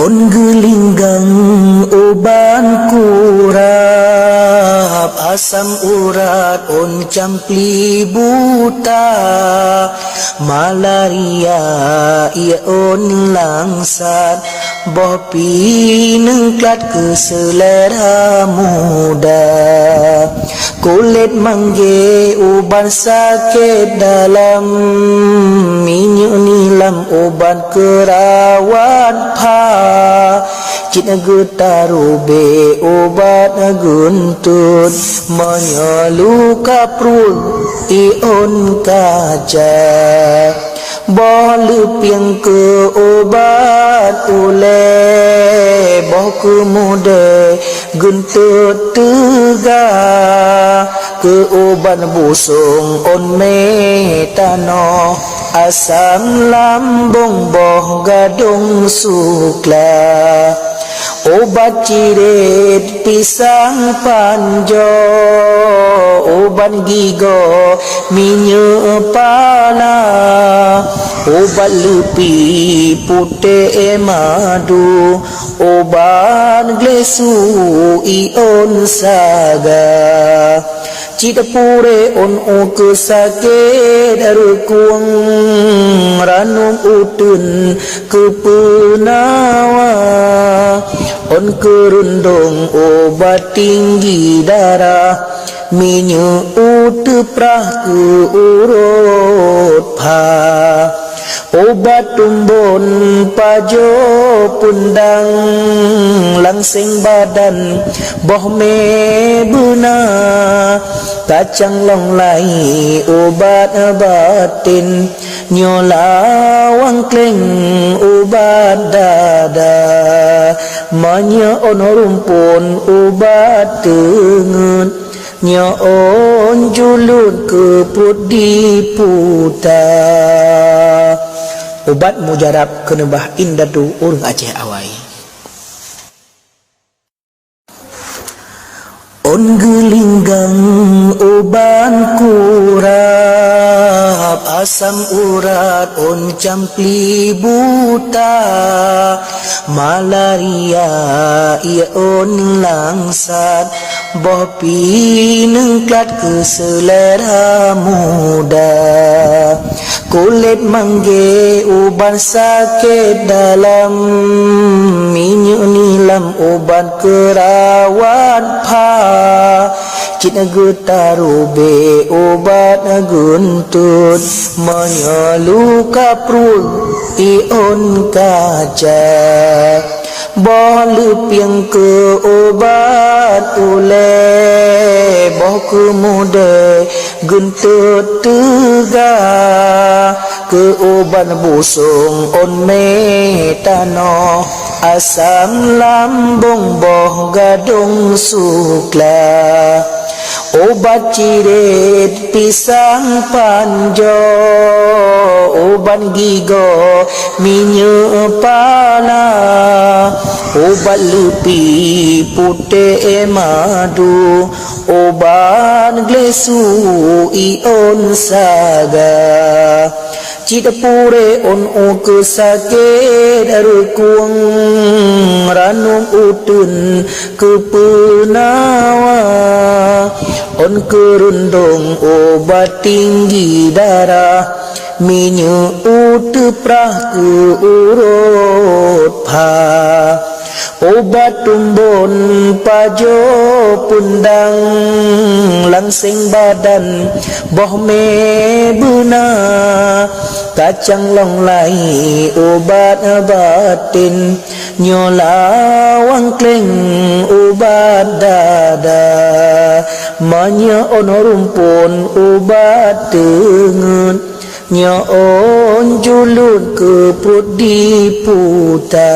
On gelinggang oban kurap asam urat on campli buta malaria ia on langsat bopi nengklat ke selera muda kulit mangge uban sakit dalam minyak nilam uban kerawat pa cina getarube obat guntut menyeluka perut ion kaca boleh piang ke obat ule boh ke muda guntut tegak ke obat busung on metano asam lambung boh gadung sukla obat cirit pisang panjo obat gigo minyak pala obat lepi putih madu obat glesu ion saga cita pure on ke sakit rukuang ranum utun ke penawa on kerundung obat tinggi darah minyak utu prah ke urut pa obat tumbon pajo pundang langsing badan boh me buna kacang long lai obat batin nyolawang kleng obat dada manya on rumpun obat tengut nyon julut ke perut diputa obat mujarab kenebah indadu urang Aceh awai on gelinggang oban kurap asam urat on campli buta malaria ia on langsat bopi nengklat ke selera muda kulit mangge uban sakit dalam minyak nilam uban kerawat pa cina getarube obat guntut menyeluka perut ion kaca boleh piang ke obat ule boh ke muda guntut tegak ke obat busung on metano asam lambung boh gadung sukla obat cirit pisang panjo obat gigo minyak pala obat lepi putih madu obat glesu ion saga cita pure on ke sakit rukuang ranum utun ke penawa on kerundung obat tinggi darah minyak utu prah ke urut pa obat tumbon pajo pundang langsing badan boh me buna kacang long lai obat batin nyolawang kleng obat dada manya on rumpun obat tengut nyon julut ke perut diputa